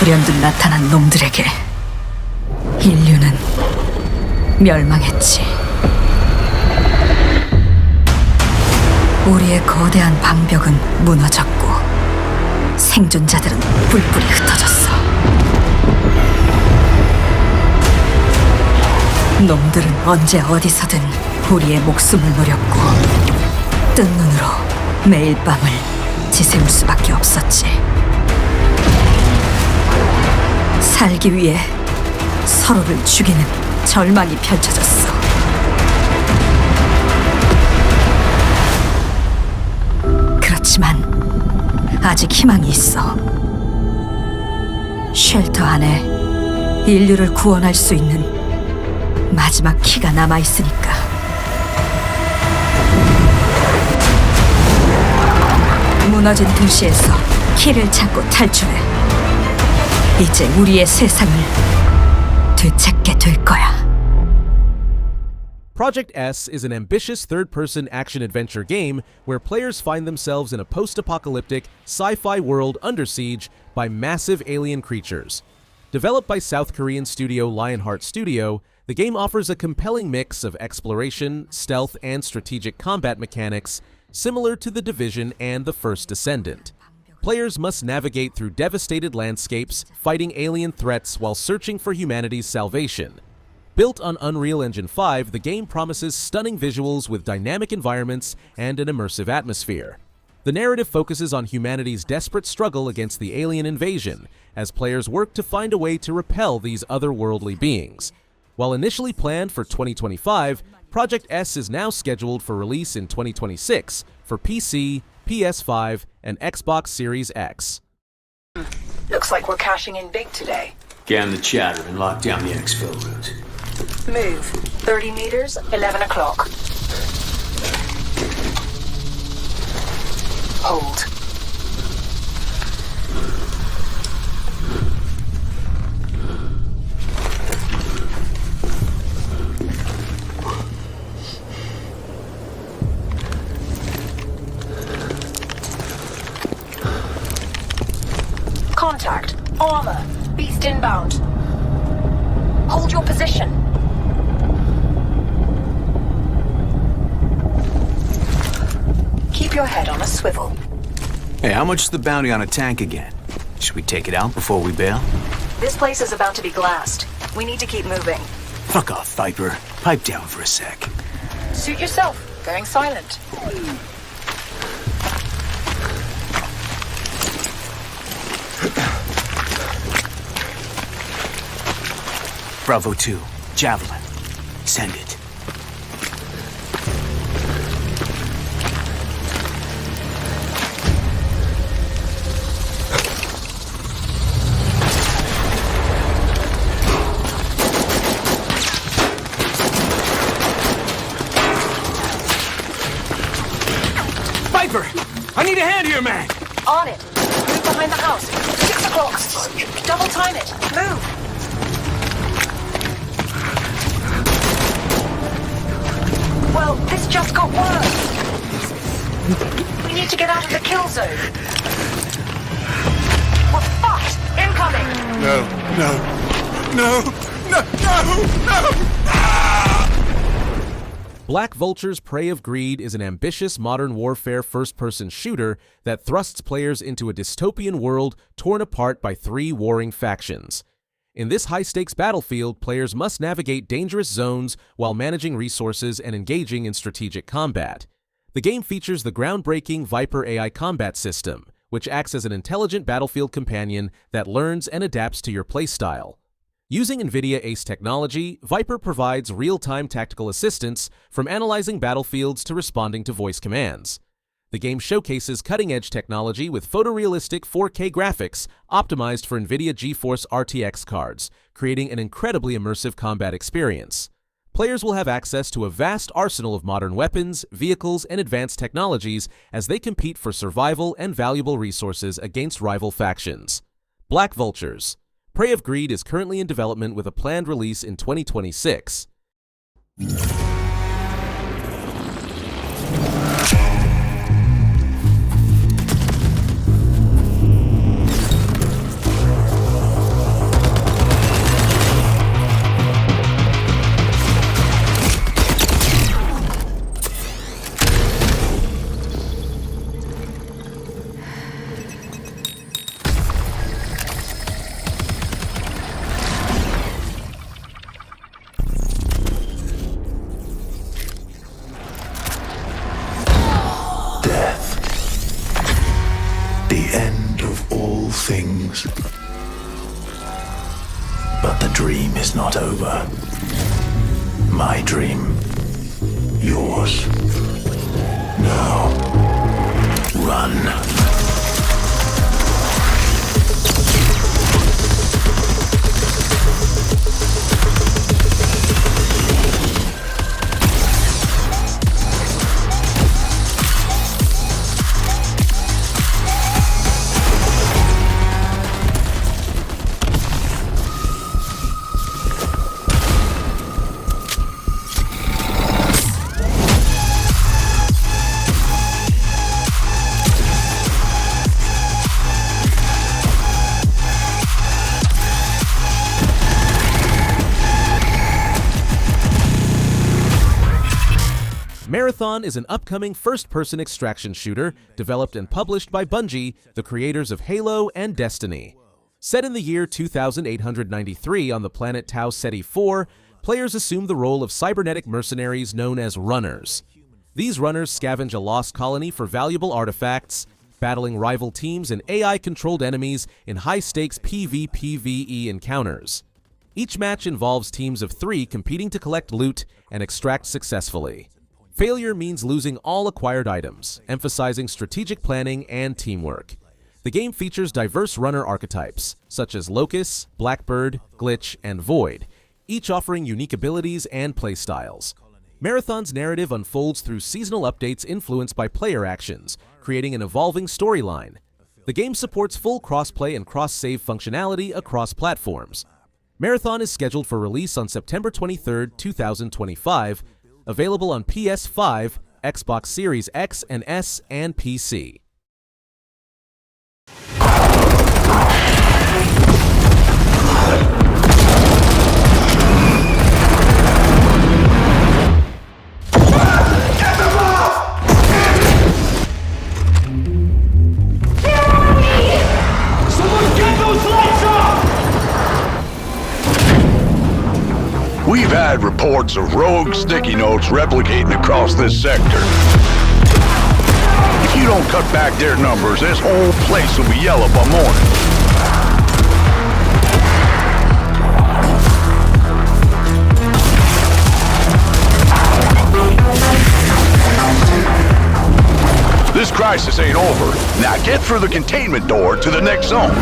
불현듯 나타난 놈들에게 인류는 멸망했지. 우리의 거대한 방벽은 무너졌고 생존자들은 뿔뿔이 흩어졌어. 놈들은 언제 어디서든 우리의 목숨을 노렸고 뜬 눈으로 매일 밤을 지새울 수밖에 없었지. 살기 위해 서로를 죽이는 절망이 펼쳐졌어. 그렇지만 아직 희망이 있어. 쉘터 안에 인류를 구원할 수 있는 마지막 키가 남아있으니까. 무너진 도시에서 키를 찾고 탈출해. 이제 우리의 세상을 되찾게 될 거야. Project S is an ambitious third-person action-adventure game where players find themselves in a post-apocalyptic, sci-fi world under siege by massive alien creatures. Developed by South Korean studio Lionheart Studio, the game offers a compelling mix of exploration, stealth, and strategic combat mechanics similar to The Division and The First Descendant. Players must navigate through devastated landscapes, fighting alien threats while searching for humanity's salvation. Built on Unreal Engine 5, the game promises stunning visuals with dynamic environments and an immersive atmosphere. The narrative focuses on humanity's desperate struggle against the alien invasion, as players work to find a way to repel these otherworldly beings. While initially planned for 2025, Project S is now scheduled for release in 2026 for PC, PS5, and Xbox Series X. Looks like we're cashing in big today. Scan the chatter and lock down the exfil route. Move. 30 meters, 11 o'clock. Hold. Contact. Armor. Beast inbound. Hold your position. Keep your head on a swivel. Hey, how much is the bounty on a tank again? Should we take it out before we bail? This place is about to be glassed. We need to keep moving. Fuck off, Viper. Pipe down for a sec. Suit yourself. Going silent. Bravo 2. Javelin. Send it. Viper! I need a hand here, man! On it. Move behind the house. 6 o'clock. Double time it. Move. Well, this just got worse. We need to get out of the kill zone. We're fucked. Incoming. No! Black Vultures' Prey of Greed is an ambitious modern warfare first-person shooter that thrusts players into a dystopian world torn apart by three warring factions. In this high-stakes battlefield, players must navigate dangerous zones while managing resources and engaging in strategic combat. The game features the groundbreaking Viper AI combat system, which acts as an intelligent battlefield companion that learns and adapts to your playstyle. Using NVIDIA ACE technology, Viper provides real-time tactical assistance from analyzing battlefields to responding to voice commands. The game showcases cutting-edge technology with photorealistic 4K graphics optimized for NVIDIA GeForce RTX cards, creating an incredibly immersive combat experience. Players will have access to a vast arsenal of modern weapons, vehicles, and advanced technologies as they compete for survival and valuable resources against rival factions. Black Vultures. Prey of Greed is currently in development with a planned release in 2026. things. But the dream is not over. My dream. Yours. Now. Run. Marathon is an upcoming first-person extraction shooter developed and published by Bungie, the creators of Halo and Destiny. Set in the year 2893 on the planet Tau Ceti IV, players assume the role of cybernetic mercenaries known as Runners. These Runners scavenge a lost colony for valuable artifacts, battling rival teams and AI-controlled enemies in high-stakes PvPvE encounters. Each match involves teams of 3 competing to collect loot and extract successfully. Failure means losing all acquired items, emphasizing strategic planning and teamwork. The game features diverse runner archetypes, such as Locust, Blackbird, Glitch, and Void, each offering unique abilities and playstyles. Marathon's narrative unfolds through seasonal updates influenced by player actions, creating an evolving storyline. The game supports full crossplay and cross-save functionality across platforms. Marathon is scheduled for release on September 23, 2025, available on PS5, Xbox Series X and S, and PC. We've had reports of rogue sticky notes replicating across this sector. If you don't cut back their numbers, this whole place will be yellow by morning. This crisis ain't over. Now get through the containment door to the next zone.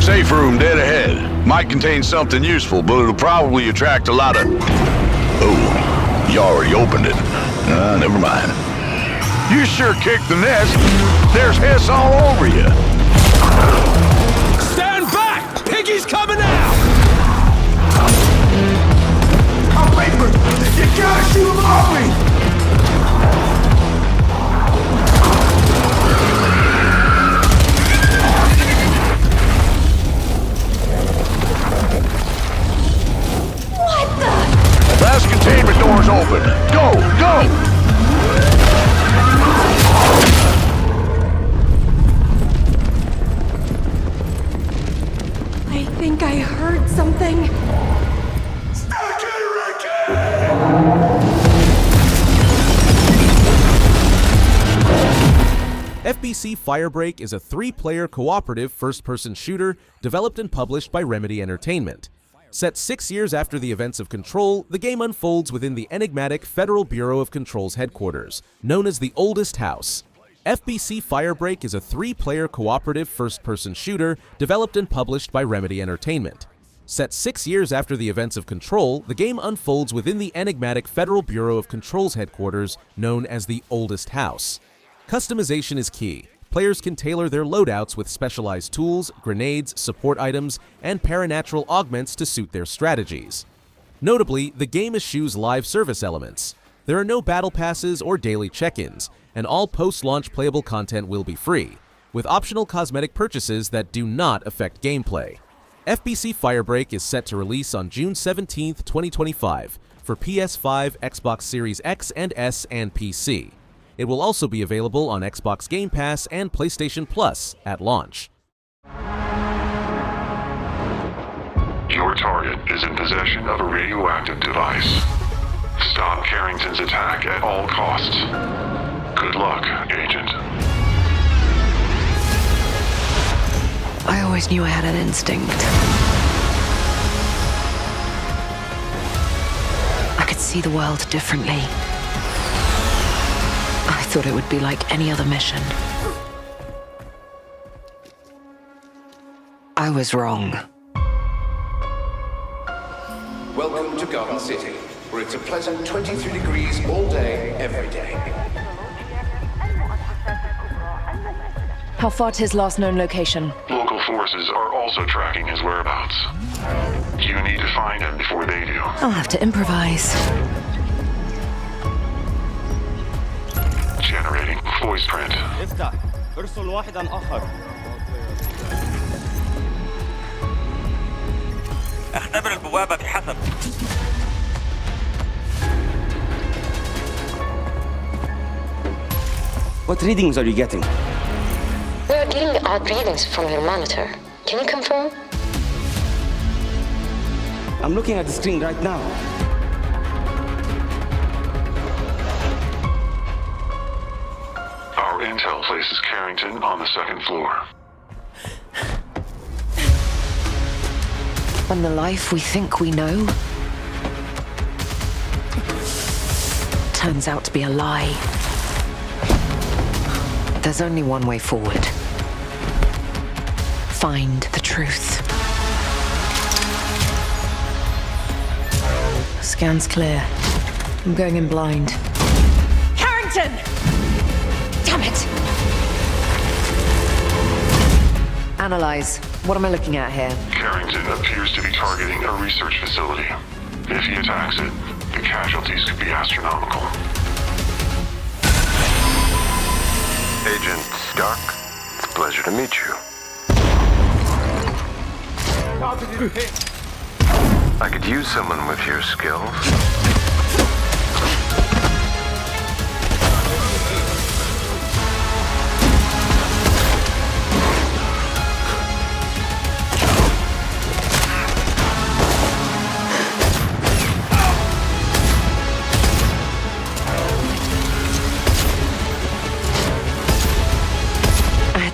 Safe room dead ahead. Might contain something useful, but it'll probably attract a lot of... Oh, you already opened it. Never mind. You sure kicked the nest. There's hiss all over you. Stand back! Piggy's coming out! I'm paper! You gotta shoot him off me! Last containment door's open. Go, go! I think I heard something. FBC Firebreak is a 3-player cooperative first-person shooter developed and published by Remedy Entertainment. Set 6 years after the events of Control, the game unfolds within the enigmatic Federal Bureau of Control's headquarters, known as the Oldest House. FBC Firebreak is a 3-player cooperative first-person shooter developed and published by Remedy Entertainment. Set 6 years after the events of Control, the game unfolds within the enigmatic Federal Bureau of Control's headquarters, known as the Oldest House. Customization is key. Players can tailor their loadouts with specialized tools, grenades, support items, and paranatural augments to suit their strategies. Notably, the game eschews live service elements. There are no battle passes or daily check-ins, and all post-launch playable content will be free, with optional cosmetic purchases that do not affect gameplay. FBC Firebreak is set to release on June 17, 2025 for PS5, Xbox Series X and S, and PC. It will also be available on Xbox Game Pass and PlayStation Plus at launch. Your target is in possession of a radioactive device. Stop Carrington's attack at all costs. Good luck, Agent. I always knew I had an instinct. I could see the world differently. I thought it would be like any other mission. I was wrong. Welcome to Garden City, where it's a pleasant 23 degrees all day, every day. How far to his last known location? Local forces are also tracking his whereabouts. You need to find him before they do. I'll have to improvise. Generating voice print. افتح ارسل واحدا آخر. اختبر البوابة بحسب. What readings are you getting? We are getting odd readings from your monitor. Can you confirm? I'm looking at the screen right now. Our intel places Carrington on the second floor. And the life we think we know turns out to be a lie. There's only one way forward. Find the truth. Scan's clear. I'm going in blind. Carrington! Damn it! Analyze. What am I looking at here? Carrington appears to be targeting a research facility. If he attacks it, the casualties could be astronomical. Agent Stark, it's a pleasure to meet you. I could use someone with your skills.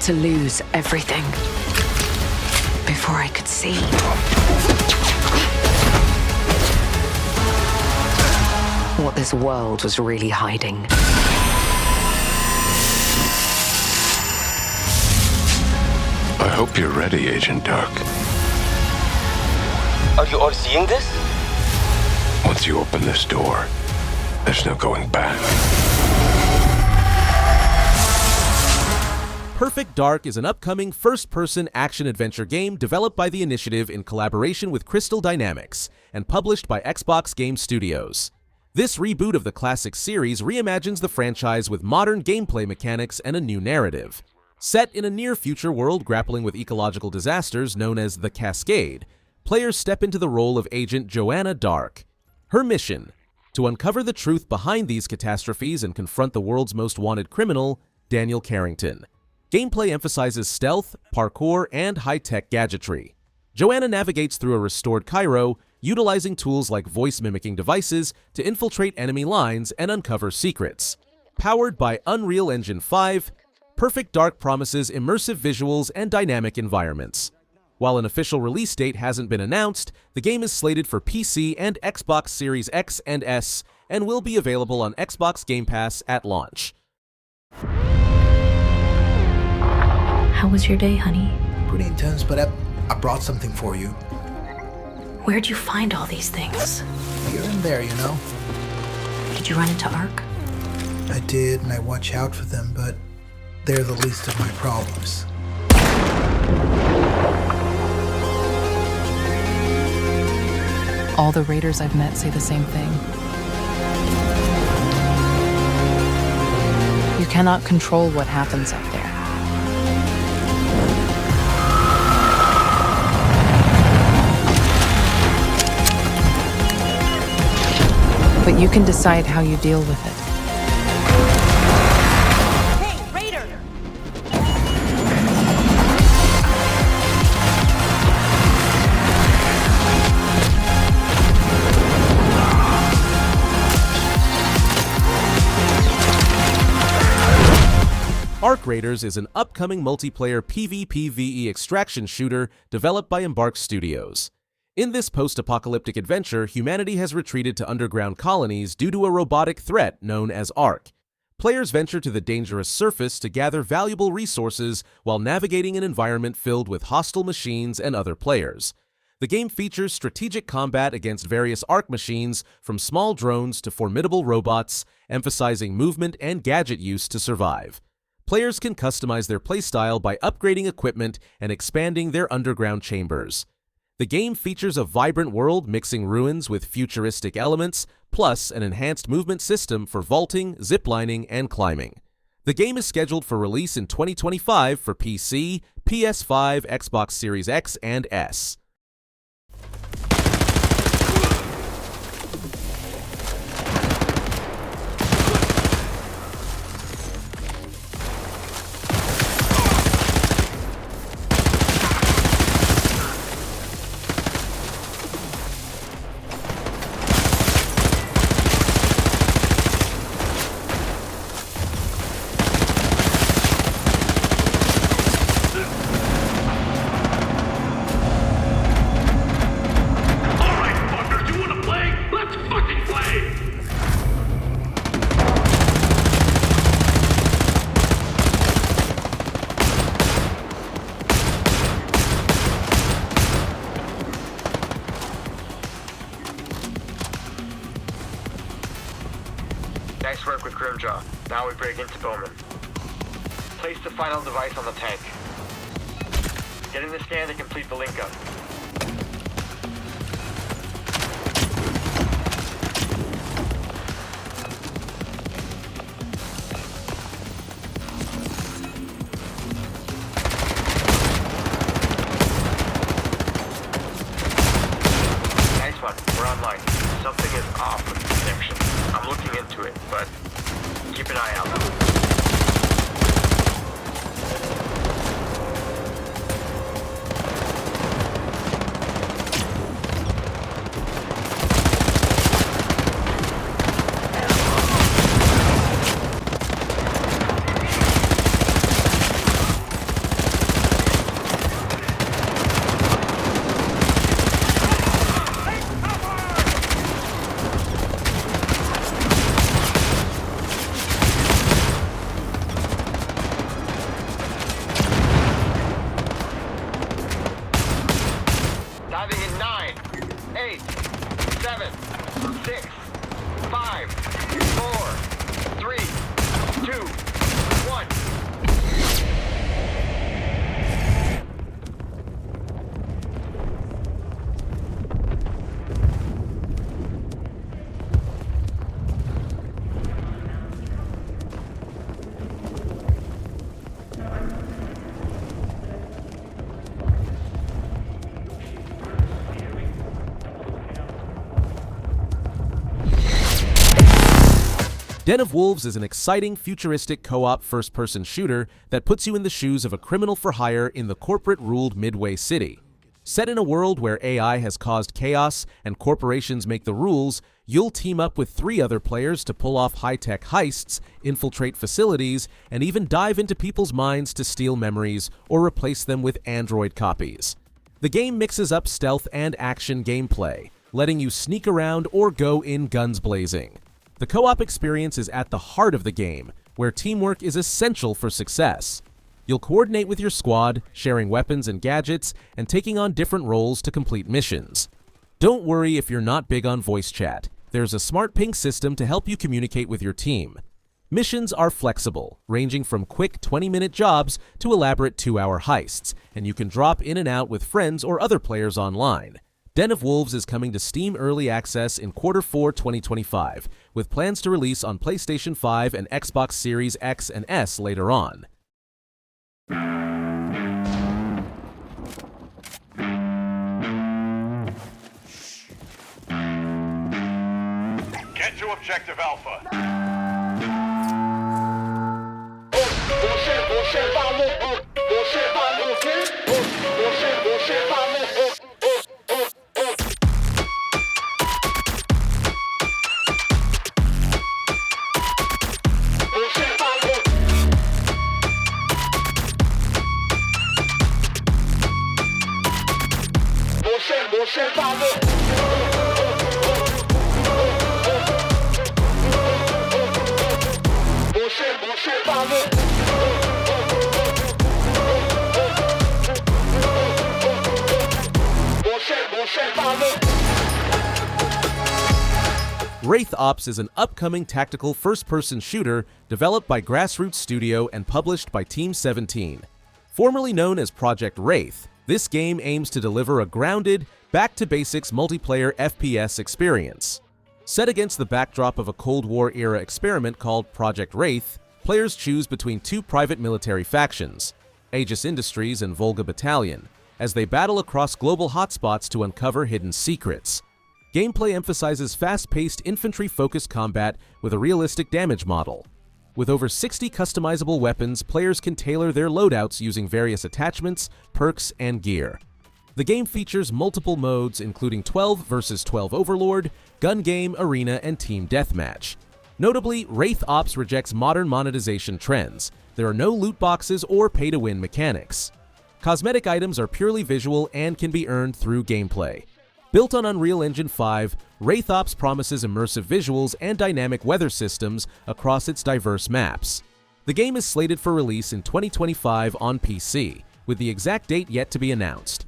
To lose everything before I could see. What this world was really hiding. I hope you're ready, Agent Dark. Are you all seeing this? Once you open this door, there's no going back. Perfect Dark is an upcoming first-person action-adventure game developed by the Initiative in collaboration with Crystal Dynamics and published by Xbox Game Studios. This reboot of the classic series reimagines the franchise with modern gameplay mechanics and a new narrative. Set in a near-future world grappling with ecological disasters known as the Cascade, players step into the role of Agent Joanna Dark. Her mission: to uncover the truth behind these catastrophes and confront the world's most wanted criminal, Daniel Carrington. Gameplay emphasizes stealth, parkour, and high-tech gadgetry. Joanna navigates through a restored Cairo, utilizing tools like voice-mimicking devices to infiltrate enemy lines and uncover secrets. Powered by Unreal Engine 5, Perfect Dark promises immersive visuals and dynamic environments. While an official release date hasn't been announced, the game is slated for PC and Xbox Series X and S and will be available on Xbox Game Pass at launch. How was your day, honey? Pretty intense, but I brought something for you. Where'd you find all these things? Here and there, you know. Did you run into Ark? I did, and I watch out for them, but they're the least of my problems. All the raiders I've met say the same thing. You cannot control what happens out there. But you can decide how you deal with it. Hey, Raider! Arc Raiders is an upcoming multiplayer PvPvE extraction shooter developed by Embark Studios. In this post-apocalyptic adventure, humanity has retreated to underground colonies due to a robotic threat known as Arc. Players venture to the dangerous surface to gather valuable resources while navigating an environment filled with hostile machines and other players. The game features strategic combat against various Arc machines, from small drones to formidable robots, emphasizing movement and gadget use to survive. Players can customize their playstyle by upgrading equipment and expanding their underground chambers. The game features a vibrant world mixing ruins with futuristic elements, plus an enhanced movement system for vaulting, ziplining, and climbing. The game is scheduled for release in 2025 for PC, PS5, Xbox Series X, and S. Nice work with Grimjaw. Now we break into Bowman. Place the final device on the tank. Get in the scan to complete the link-up. Nice one. We're online. Something is off with the connection. I'm looking into it, but keep an eye out. Diving in 9, 8, 7, 6, 5, 4, 3, 2, 1. Den of Wolves is an exciting, futuristic co-op first-person shooter that puts you in the shoes of a criminal for hire in the corporate-ruled Midway City. Set in a world where AI has caused chaos and corporations make the rules, you'll team up with 3 other players to pull off high-tech heists, infiltrate facilities, and even dive into people's minds to steal memories or replace them with Android copies. The game mixes up stealth and action gameplay, letting you sneak around or go in guns blazing. The co-op experience is at the heart of the game, where teamwork is essential for success. You'll coordinate with your squad, sharing weapons and gadgets, and taking on different roles to complete missions. Don't worry if you're not big on voice chat. There's a smart ping system to help you communicate with your team. Missions are flexible, ranging from quick 20-minute jobs to elaborate 2-hour heists, and you can drop in and out with friends or other players online. Den of Wolves is coming to Steam Early Access in Q4 2025, with plans to release on PlayStation 5 and Xbox Series X and S later on. Get to Objective Alpha. WRAITH Ops is an upcoming tactical first-person shooter developed by Grassroots Studio and published by Team 17. Formerly known as Project WRAITH, this game aims to deliver a grounded, back-to-basics multiplayer FPS experience. Set against the backdrop of a Cold War-era experiment called Project WRAITH, players choose between two private military factions, Aegis Industries and Volga Battalion, as they battle across global hotspots to uncover hidden secrets. Gameplay emphasizes fast-paced infantry-focused combat with a realistic damage model. With over 60 customizable weapons, players can tailor their loadouts using various attachments, perks, and gear. The game features multiple modes including 12 vs 12 Overlord, Gun Game, Arena, and Team Deathmatch. Notably, WRAITH Ops rejects modern monetization trends. There are no loot boxes or pay-to-win mechanics. Cosmetic items are purely visual and can be earned through gameplay. Built on Unreal Engine 5, WRAITH Ops promises immersive visuals and dynamic weather systems across its diverse maps. The game is slated for release in 2025 on PC, with the exact date yet to be announced.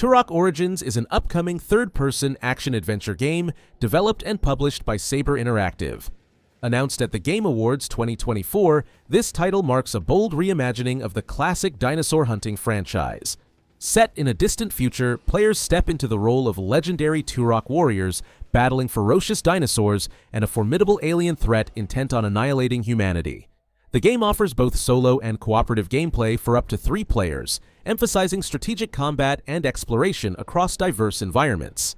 Turok Origins is an upcoming third-person action-adventure game developed and published by Saber Interactive. Announced at the Game Awards 2024, this title marks a bold reimagining of the classic dinosaur hunting franchise. Set in a distant future, players step into the role of legendary Turok warriors battling ferocious dinosaurs and a formidable alien threat intent on annihilating humanity. The game offers both solo and cooperative gameplay for up to 3 players, emphasizing strategic combat and exploration across diverse environments.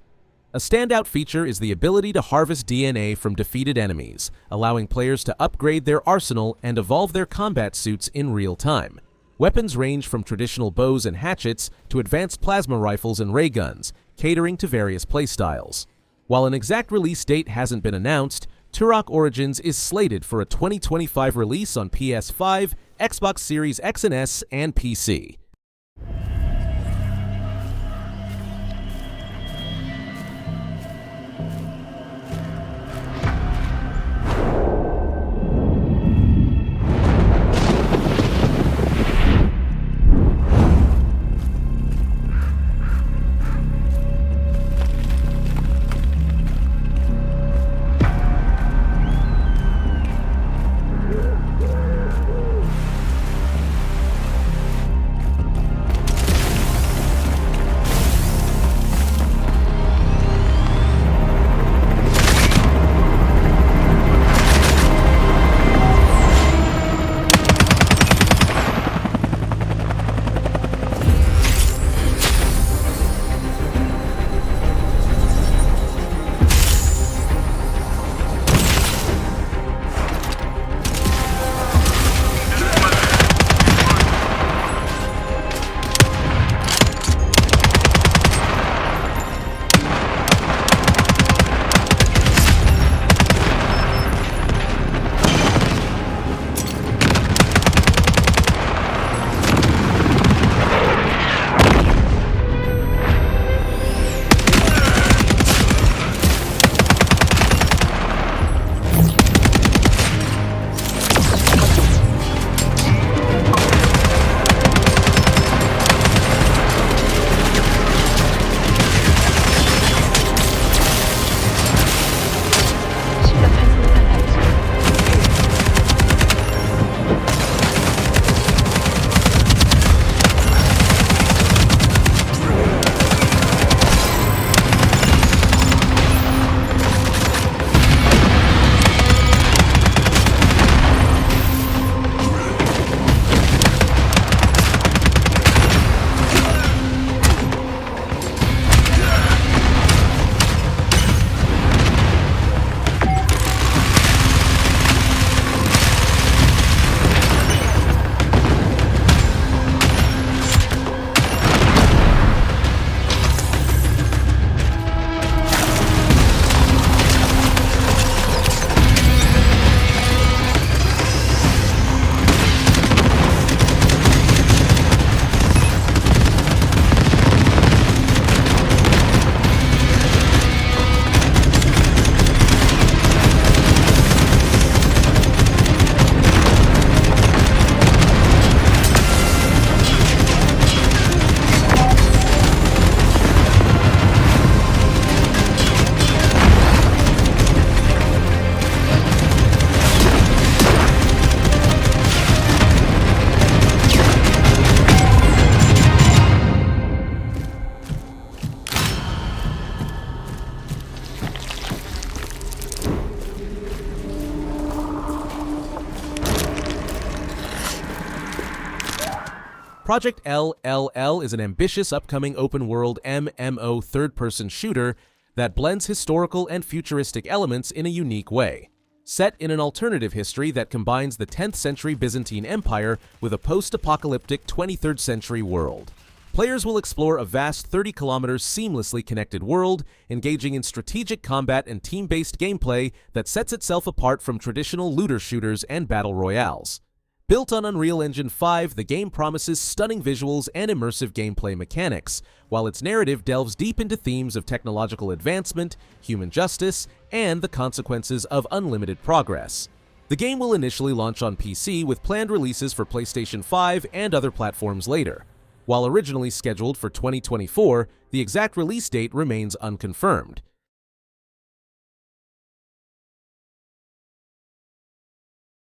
A standout feature is the ability to harvest DNA from defeated enemies, allowing players to upgrade their arsenal and evolve their combat suits in real time. Weapons range from traditional bows and hatchets to advanced plasma rifles and ray guns, catering to various playstyles. While an exact release date hasn't been announced, Turok Origins is slated for a 2025 release on PS5, Xbox Series X and S, and PC. Project LLL is an ambitious upcoming open-world MMO third-person shooter that blends historical and futuristic elements in a unique way. Set in an alternative history that combines the 10th century Byzantine Empire with a post-apocalyptic 23rd century world. Players will explore a vast 30 kilometers seamlessly connected world, engaging in strategic combat and team-based gameplay that sets itself apart from traditional looter shooters and battle royales. Built on Unreal Engine 5, the game promises stunning visuals and immersive gameplay mechanics, while its narrative delves deep into themes of technological advancement, human justice, and the consequences of unlimited progress. The game will initially launch on PC with planned releases for PlayStation 5 and other platforms later. While originally scheduled for 2024, the exact release date remains unconfirmed.